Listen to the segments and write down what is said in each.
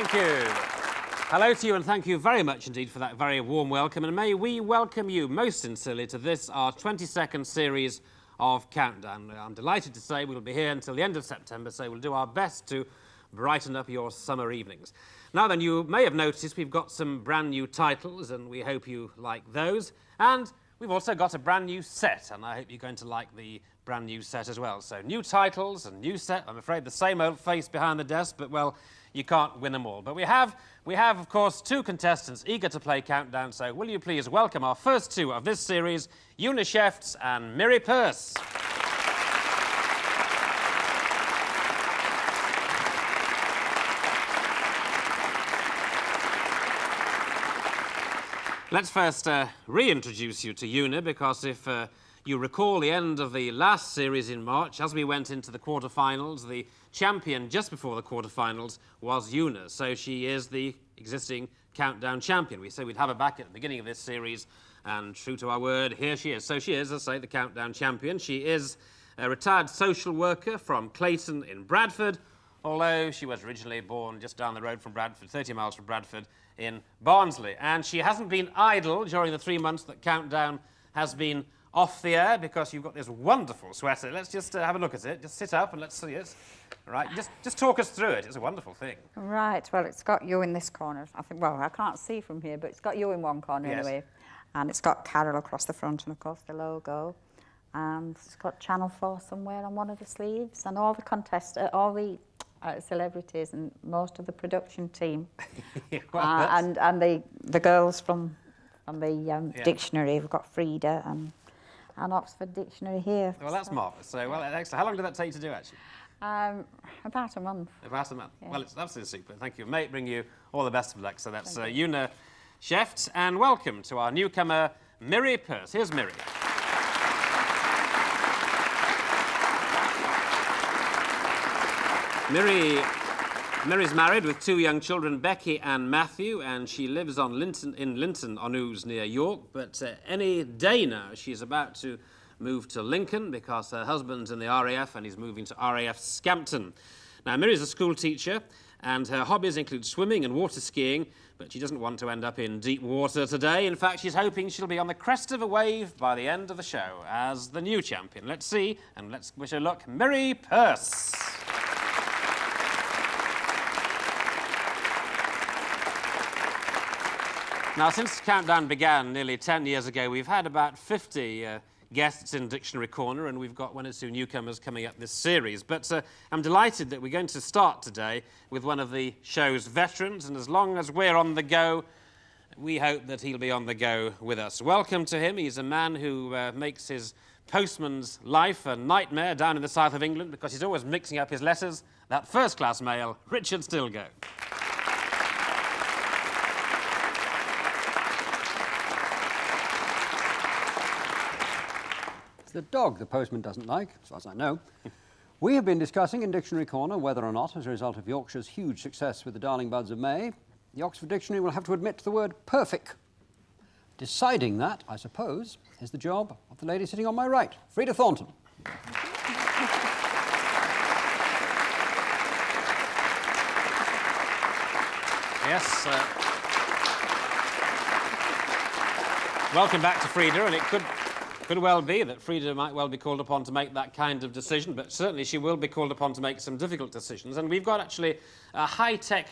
Thank you. Hello to you, and thank you very much indeed for that very warm welcome. And may we welcome you most sincerely to this, our 22nd series of Countdown. I'm delighted to say we'll be here until the end of September, so we'll do our best to brighten up your summer evenings. Now then, you may have noticed we've got some brand new titles, and we hope you like those. And we've also got a brand new set, and I hope you're going to like the brand new set as well. So new titles and new set. I'm afraid the same old face behind the desk, but well, you can't win them all. But we have, of course, two contestants eager to play Countdown, so will you please welcome our first two of this series, Una Shefts and Miri Peirce. Let's first reintroduce you to Una, because if you recall the end of the last series in March, as we went into the quarterfinals, the champion just before the quarterfinals was Una. So she is the existing Countdown champion. We said we'd have her back at the beginning of this series, and true to our word, here she is. So she is, as I say, the Countdown champion. She is a retired social worker from Clayton in Bradford, although she was originally born just down the road from Bradford, 30 miles from Bradford, in Barnsley. And she hasn't been idle during the 3 months that Countdown has been off the air, because you've got this wonderful sweater. Let's just have a look at it. Just sit up and let's see it. All right, just talk us through it. It's a wonderful thing. Right, well, it's got you in this corner. I think, well, I can't see from here, but it's got you in one corner anyway. And it's got Carol across the front and, of course, the logo. And it's got Channel 4 somewhere on one of the sleeves. And all the all the celebrities and most of the production team. Well, and the girls from the dictionary. We've got Frida and Oxford Dictionary here. Well, that's marvellous. So, well, excellent. How long did that take to do, actually? About a month. About a month. Yeah. Well, it's absolutely super. Thank you. May it bring you all the best of luck. So that's Una Shefts, and welcome to our newcomer, Miri Peirce. Here's Miri. Miri's married with 2 young children, Becky and Matthew, and she lives on Linton on Ouse near York. But any day now, she's about to move to Lincoln, because her husband's in the RAF and he's moving to RAF Scampton. Now, Miri's a school teacher, and her hobbies include swimming and water skiing, but she doesn't want to end up in deep water today. In fact, she's hoping she'll be on the crest of a wave by the end of the show as the new champion. Let's see, and let's wish her luck, Miri Peirce. Now, since Countdown began nearly 10 years ago, we've had about 50 guests in Dictionary Corner, and we've got 1 or 2 newcomers coming up this series. But I'm delighted that we're going to start today with one of the show's veterans, and as long as we're on the go, we hope that he'll be on the go with us. Welcome to him. He's a man who makes his postman's life a nightmare down in the south of England, because he's always mixing up his letters. That first-class mail, Richard Stilgo. It's the dog the postman doesn't like, as far as I know. We have been discussing in Dictionary Corner whether or not, as a result of Yorkshire's huge success with the Darling Buds of May, the Oxford Dictionary will have to admit the word perfect. Deciding that, I suppose, is the job of the lady sitting on my right, Frida Thornton. Yes. Welcome back to Frida, and it could well be that Frida might well be called upon to make that kind of decision, but certainly she will be called upon to make some difficult decisions. And we've got actually a high-tech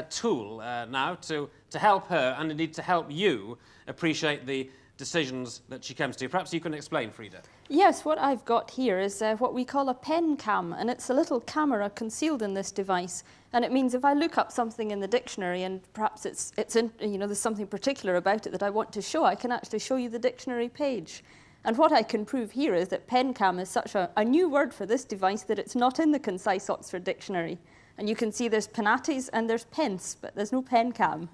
tool now to help her, and indeed to help you appreciate the decisions that she comes to. Perhaps you can explain, Frida. Yes, what I've got here is what we call a pen cam, and it's a little camera concealed in this device. And it means if I look up something in the dictionary and perhaps it's in, there's something particular about it that I want to show, I can actually show you the dictionary page. And what I can prove here is that pen cam is such a new word for this device that it's not in the Concise Oxford Dictionary. And you can see there's penates and there's pence, but there's no pen cam.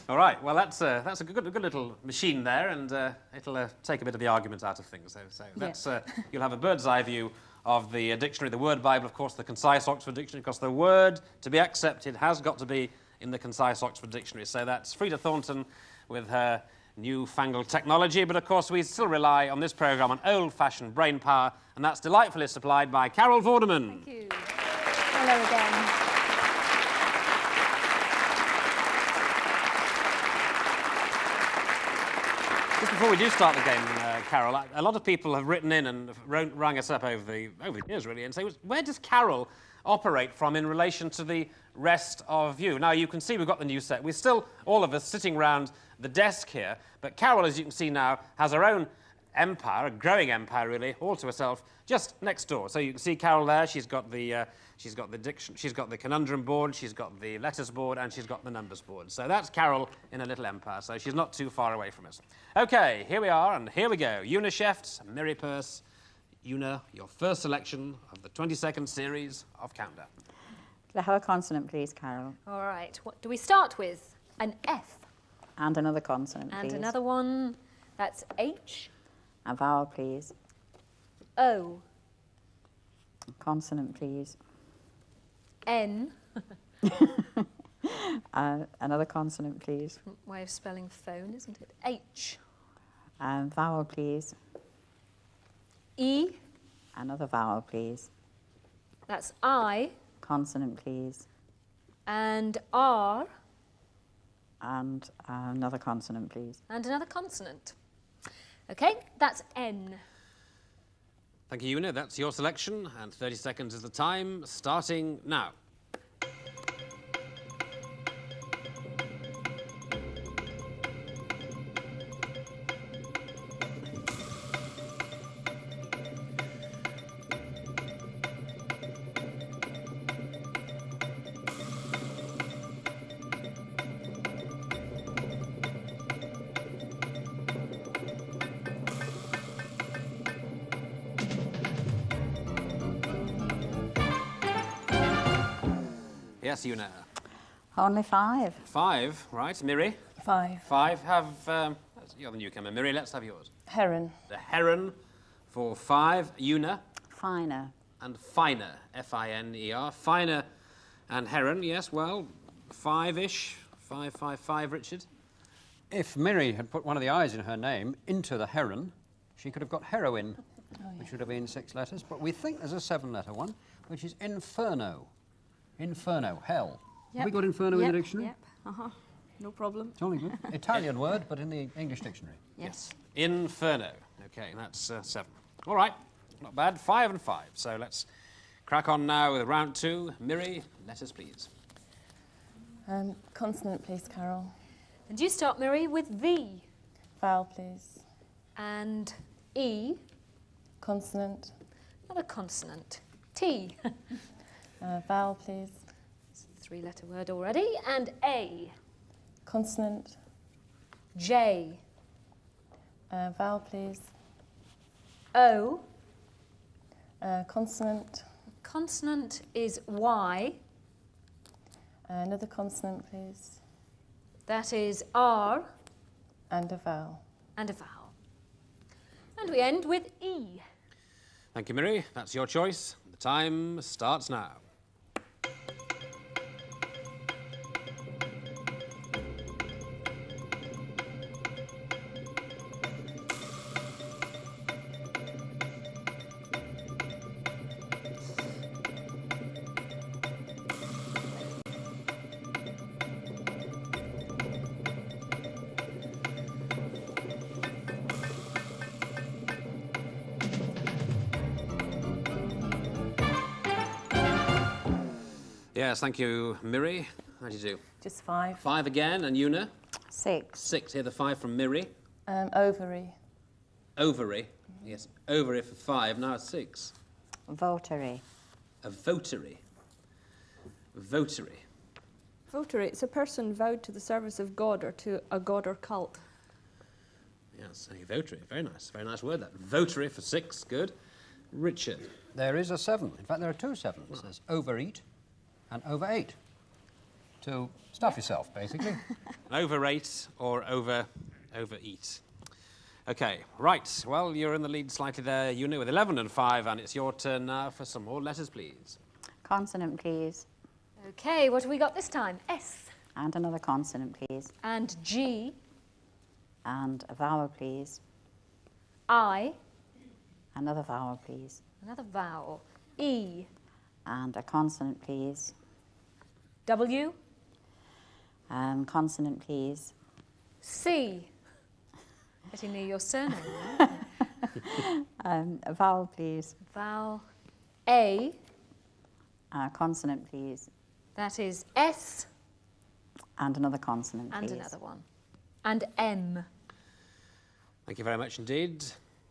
All right, well, that's a good little machine there, and it'll take a bit of the argument out of things. So that's, you'll have a bird's eye view of the dictionary, the word Bible, of course, the Concise Oxford Dictionary, because the word to be accepted has got to be in the Concise Oxford Dictionary. So that's Frida Thornton with her newfangled technology, but of course we still rely on this programme on old-fashioned brain power, and that's delightfully supplied by Carol Vorderman. Thank you. Hello again. Just before we do start the game, Carol, a lot of people have written in and rang us up over the years, really, and say, where does Carol operate from in relation to the rest of you? Now, you can see we've got the new set. We're still, all of us, sitting round the desk here, but Carol, as you can see now, has her own empire, a growing empire, really, all to herself, just next door. So you can see Carol there. She's got the conundrum board, she's got the letters board, and she's got the numbers board. So that's Carol in a little empire, so she's not too far away from us. OK, here we are, and here we go. Una Shefts, Miri Purse. Una, your first selection of the 22nd series of Countdown. Could I have a consonant, please, Carol? All right, what do we start with? An F. And another consonant, And please. another one, that's H. A vowel, please. O. Consonant, please. N. Another consonant, please. Way of spelling phone, isn't it? H. Vowel, please. E. Another vowel, please. That's I. Consonant, please. And R. And another consonant, please. And another consonant. OK, that's N. Thank you, Una. That's your selection, and 30 seconds is the time, starting now. Yes, Una. Only 5. 5, right. Miri? 5. 5. You're the newcomer. Miri, let's have yours. Heron. The Heron for 5. Una. Finer. And Finer, F-I-N-E-R. Finer and Heron, yes, well, 5-ish. 5, 5, 5, Richard. If Miri had put one of the I's in her name into the Heron, she could have got heroin, which would have been 6 letters. But we think there's a 7-letter one, which is Inferno. Inferno, hell. Yep. Have we got Inferno in the dictionary? Yep. No problem. It's only good. Italian word, but in the English dictionary. Yes. Inferno. OK, that's 7. All right, not bad. 5 and 5. So let's crack on now with round 2. Miri, letters, please. Consonant, please, Carol. And you start, Miri, with V. Vowel, please. And E. Consonant. Another consonant. T. Vowel, please. It's a 3-letter word already. And A. Consonant. J. Vowel, please. O. Consonant. Consonant is Y. Another consonant, please. That is R. And a vowel. And a vowel. And we end with E. Thank you, Miri. That's your choice. The time starts now. Yes, thank you, Miri. How do you do? Just 5. 5 again, and Una? 6. 6. Here, the 5 from Miri. Ovary. Ovary. Yes, ovary for 5. Now it's 6. Votary. A votary. Votary. Votary, it's a person vowed to the service of God or to a god or cult. Yes, a votary. Very nice. Very nice word, that. Votary for 6. Good. Richard. There is a 7. In fact, there are 2 7s. There's overeat and overate. To stuff yourself, basically. Overrate or overeat. OK, right. Well, you're in the lead slightly there, Una, with 11 and 5, and it's your turn now for some more letters, please. Consonant, please. OK, what have we got this time? S. And another consonant, please. And G. And a vowel, please. I. Another vowel, please. Another vowel. E. And a consonant, please. Getting near your surname. A vowel, please. Vowel. A. Consonant, please. That is S. And another consonant, And please. another one. And M. Thank you very much indeed.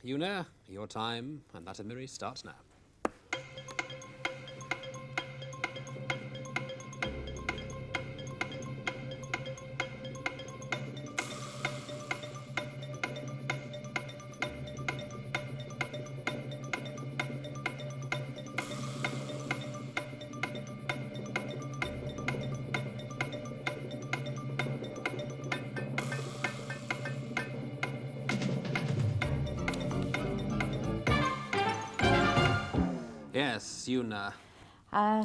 Una, your time and that of Miri starts now. Yes, Una.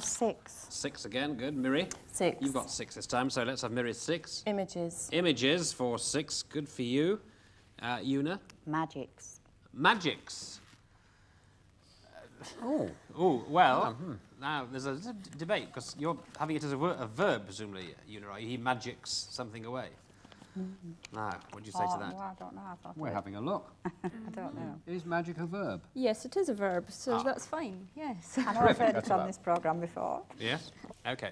6. 6 again, good. Miri? 6. You've got 6 this time, so let's have Miri's 6. Images. Images for 6, good for you. Una? Magics. Magics. Oh. Oh, well, now there's a debate, because you're having it as a verb, presumably, Una, right? He magics something away. Now, what do you say to that? Well, I don't know. I thought We're having a look. I don't know. Is magic a verb? Yes, it is a verb, so that's fine. Yes. I know I've heard That's it on about- this programme before. Yes? OK.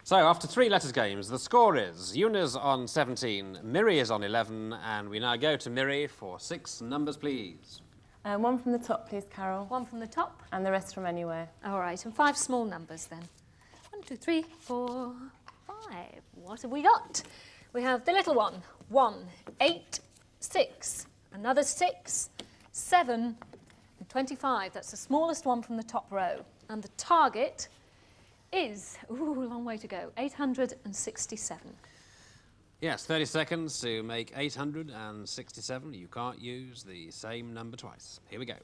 So, after 3 letters games, the score is Una's on 17, Miri is on 11, and we now go to Miri for 6 numbers, please. One from the top, please, Carol. One from the top. And the rest from anywhere. All right, and 5 small numbers then. 1, 2, 3, 4, 5. What have we got? We have the little one. 1, 8, 6. Another 6, 7, and 25. That's the smallest one from the top row. And the target is, ooh, a long way to go, 867. Yes, 30 seconds to make 867. You can't use the same number twice. Here we go.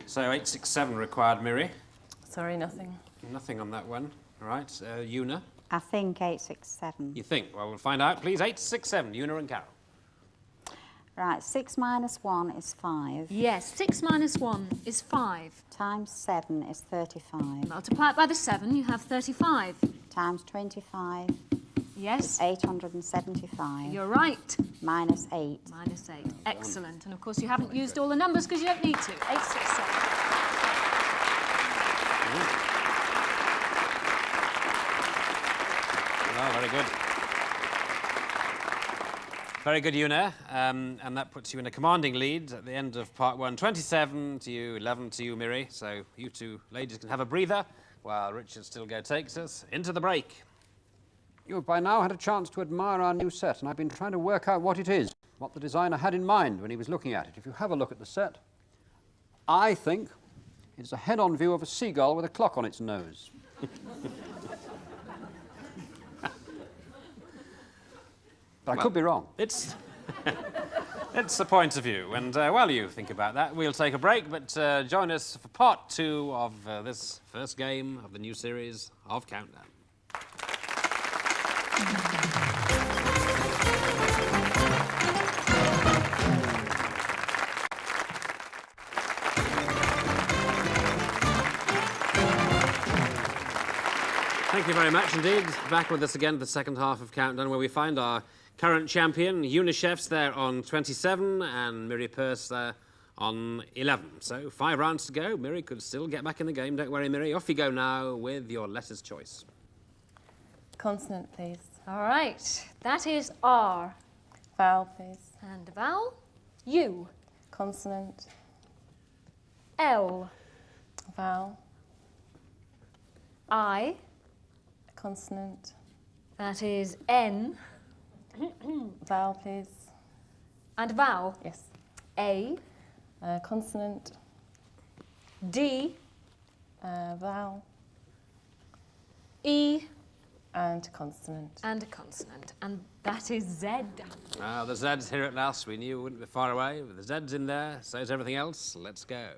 So 867 required, Miri. Sorry, nothing. Nothing on that one. All right, Una, I think 867. you think? Well, we'll find out. Please, 867, Una and Carol. Right, 6 minus 1 is 5. Yes, 6 minus 1 is 5. Times 7 is 35. Multiply it by the 7, you have 35. Times 25 Yes, 875. you're right. Minus 8. Minus 8. Excellent. And of course, you haven't used all the numbers because you don't need to. 867. Oh, very good. Very good, Una. And that puts you in a commanding lead at the end of part 1. 27 to you, 11 to you, Miri. So you two ladies can have a breather while Richard Stilgo takes us into the break. You've by now had a chance to admire our new set, and I've been trying to work out what it is, what the designer had in mind when he was looking at it. If you have a look at the set, I think it's a head-on view of a seagull with a clock on its nose. But I could be wrong. It's it's a point of view, and while you think about that, we'll take a break, but join us for part 2 of this first game of the new series of Countdown. Thank you very much indeed. Back with us again for the second half of Countdown, where we find our current champion, Una Chefs, there on 27, and Miri Purse there on 11. So 5 rounds to go. Miri could still get back in the game. Don't worry, Miri. Off you go now with your letters choice. Consonant, please. All right. That is R. Vowel, please. And vowel. U. Consonant. L. Vowel. I. Consonant. That is N. Vowel, please. And vowel. Yes. A. Consonant. D. Vowel. E. and a consonant. And a consonant. And that is Z. Ah, the Z's here at last. We knew we wouldn't be far away. With the Z's in there, so is everything else. Let's go.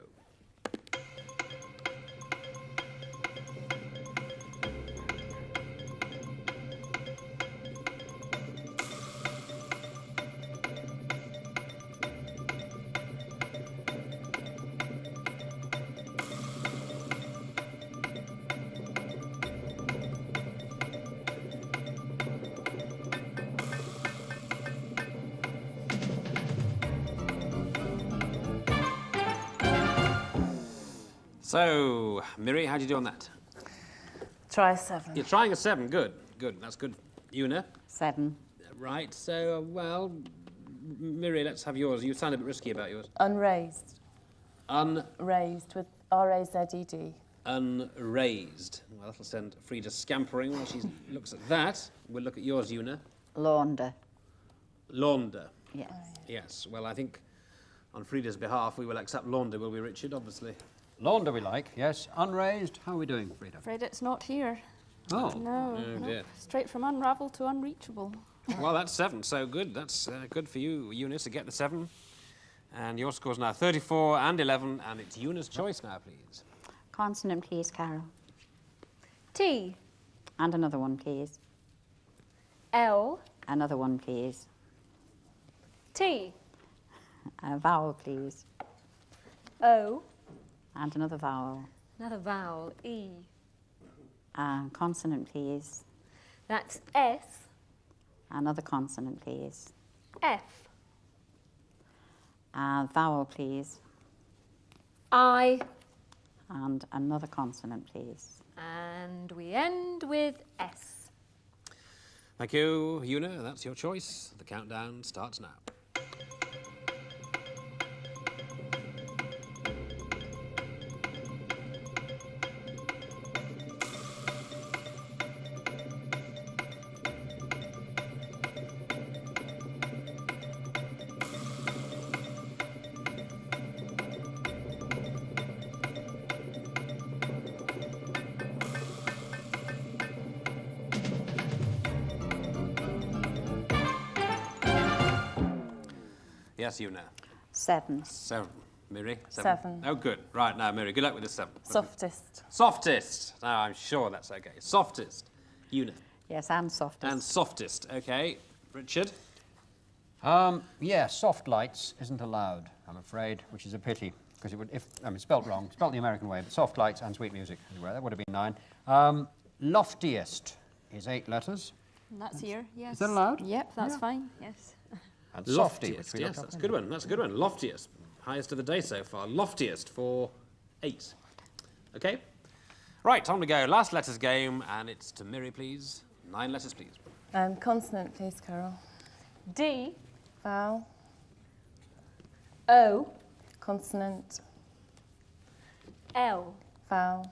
So, Miri, how'd you do on that? Try 7. You're trying a 7. Good, good. That's good. Una? 7. Right, so, well, Miri, let's have yours. You sound a bit risky about yours. Unraised. Raised with R-A-Z-E-D. Unraised. Well, that'll send Frida scampering while she looks at that. We'll look at yours, Una. Launder. Launder. Yes. Yes, well, I think on Frida's behalf we will accept launder, will we, Richard, obviously? Launder we like, yes. Unraised, how are we doing, Frida? Afraid it's not here. Oh. No, Oh, no. dear. Straight from unravel to unreachable. Well, that's 7, so good. That's good for you, Eunice, to get the 7. And your score's now 34 and 11, and it's Una's choice now, please. Consonant, please, Carol. T. And another one, please. L. Another one, please. T. A vowel, please. O. And another vowel. Another vowel. E. Consonant, please. That's S. Another consonant, please. F. Vowel, please. I. And another consonant, please. And we end with S. Thank you, Una. That's your choice. The countdown starts now. Yes, Una. 7. 7. Miri? 7. Oh, good. Right, now, Miri, good luck with the 7. Softest. Softest. Now, I'm sure that's okay. Softest. Una. Yes, and softest. And softest. Okay. Richard? Yeah, soft lights isn't allowed, I'm afraid, which is a pity, because it would, spelt wrong, spelt the American way, but soft lights and sweet music, that would have been 9. Loftiest is 8 letters. And that's here, yes. Is that allowed? Yep, that's fine, yes. And softy, which Loftiest. we Yes, looked up that's a in. good one. That's a good one. Loftiest. Highest of the day so far. Loftiest for 8. Okay. Right, on we go. Last letters game, and it's to Miri, please. 9 letters, please. Consonant, please, Carol. D. Vowel. O. Consonant. L. Vowel.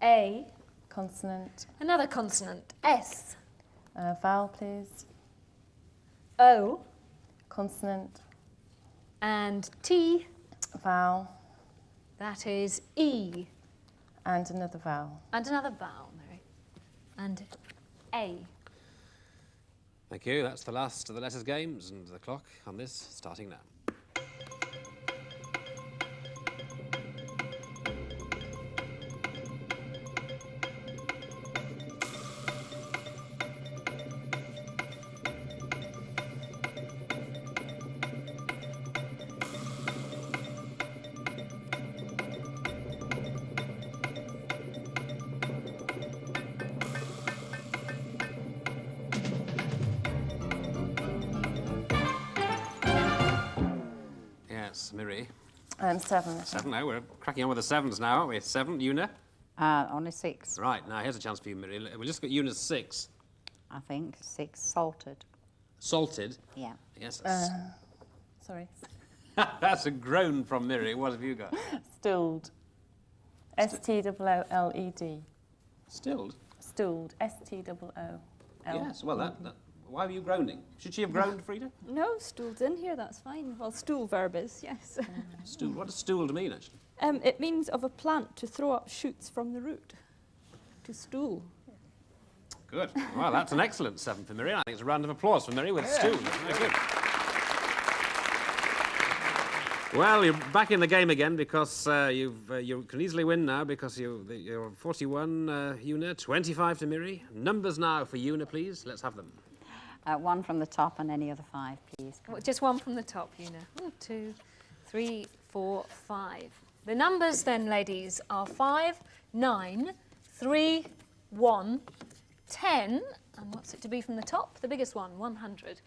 A. Consonant. Another consonant. S. Vowel, please. O. Consonant. And T. Vowel. That is E. And another vowel. And another vowel, Mary. And A. Thank you. That's the last of the letters games, and the clock on this starting now. Yes, Miri. 7. 7 now. We're cracking on with the 7s now, aren't we? 7, Una. Only 6, Right, now here's a chance for you, Miri. We'll just get Una's 6. I think. 6. Salted. Salted. Yeah. Yes. Sorry. That's a groan from Miri. What have you got? Stilled. S-T-O-O-L-E-D. Stilled? Stooled. S-T-O-O-L. Yes, well, that, why were you groaning? Should she have groaned, Frida? No, stool's in here, that's fine. Well, stool verb is, yes. Stooled. What does stooled mean, actually? It means of a plant to throw up shoots from the root. To stool. Good. Well, that's an excellent 7 for Miri. I think it's a round of applause for Miri with Stu. That's very good. Well, you're back in the game again because you can easily win now because you're 41, Una, 25 to Miri. Numbers now for Una, please. Let's have them. 1 from the top and any other 5, please. Well, just 1 from the top, Una. 1, 2, 3, 4, 5. The numbers then, ladies, are 5, 9, 3, 1, 10, and what's it to be from the top? The biggest one, 100.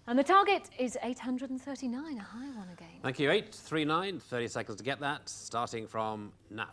And the target is 839, a high one again. Thank you. 839, 30 seconds to get that, starting from now.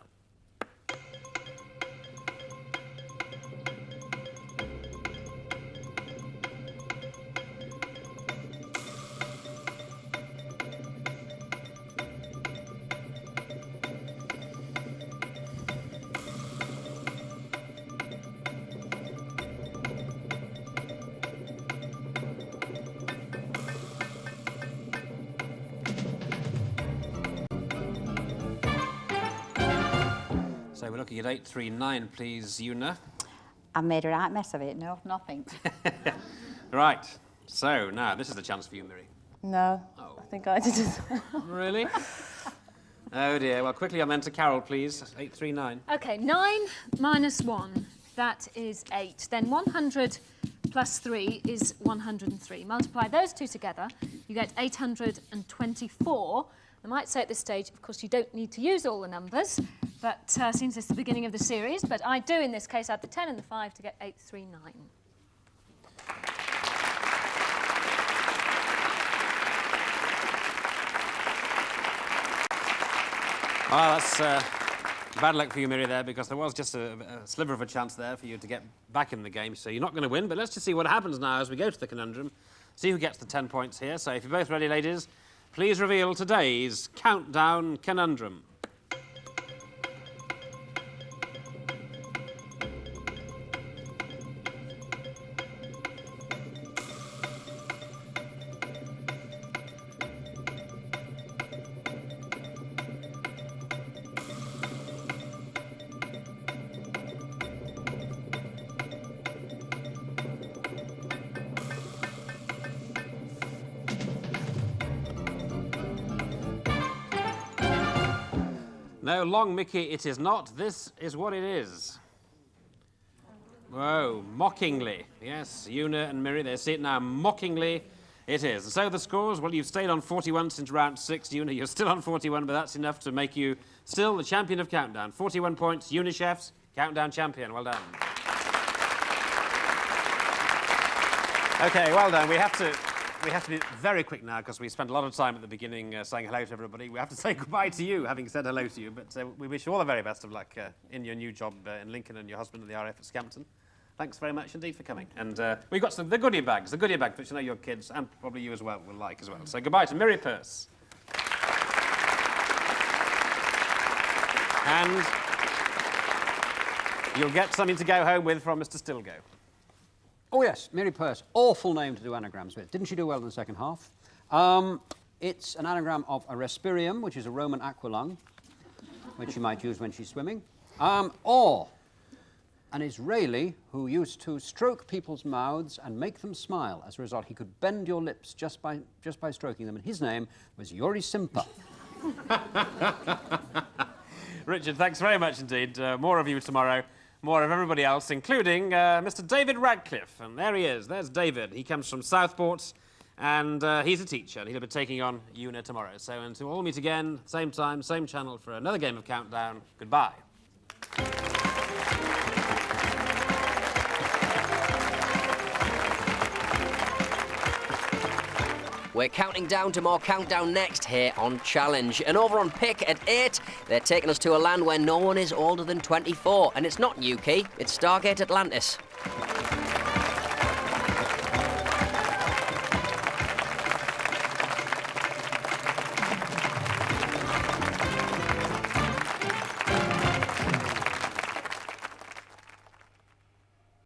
So we're looking at 839, please, Una. I made a right mess of it. No, nothing. Right. So now this is the chance for you, Miri. No, Oh. I think I did as well. Really? Oh dear. Well, quickly on then to Carol, please. 839. Okay, 9 minus 1, that is 8. Then 100 plus 3 is 103. Multiply those two together, you get 824. I might say at this stage, of course, you don't need to use all the numbers, but since it's the beginning of the series, but I do in this case add the 10 and the 5 to get 839. Well, that's bad luck for you, Miri, there, because there was just a sliver of a chance there for you to get back in the game. So you're not going to win, but let's just see what happens now as we go to the conundrum. See who gets the 10 points here. So if you're both ready, ladies, please reveal today's countdown conundrum. No, long Mickey, it is not. This is what it is. Whoa, mockingly. Yes, Una and Miri, they see it now. Mockingly, it is. And so the scores, well, you've stayed on 41 since round 6. Una, you're still on 41, but that's enough to make you still the champion of Countdown. 41 points, Una Chefs, Countdown champion. Well done. OK, well done. We have to be very quick now because we spent a lot of time at the beginning saying hello to everybody. We have to say goodbye to you, having said hello to you. But we wish you all the very best of luck in your new job in Lincoln and your husband at the RF at Scampton. Thanks very much indeed for coming. And we've got the goodie bags, which I know your kids and probably you as well will like as well. So goodbye to Miri Purse. And you'll get something to go home with from Mr. Stilgo. Oh, yes, Miri Purse. Awful name to do anagrams with. Didn't she do well in the second half? It's an anagram of a respirium, which is a Roman aqualung, which she might use when she's swimming, or an Israeli who used to stroke people's mouths and make them smile. As a result, he could bend your lips just by stroking them, and his name was Yuri Simpa. Richard, thanks very much indeed. More of you tomorrow. More of everybody else, including Mr. David Radcliffe. And there he is. There's David. He comes from Southport, and he's a teacher. And he'll be taking on Una tomorrow. So until we'll meet again, same time, same channel for another game of Countdown. Goodbye. We're counting down to more Countdown next here on Challenge. And over on Pick at 8, they're taking us to a land where no one is older than 24. And it's not Newquay, it's Stargate Atlantis.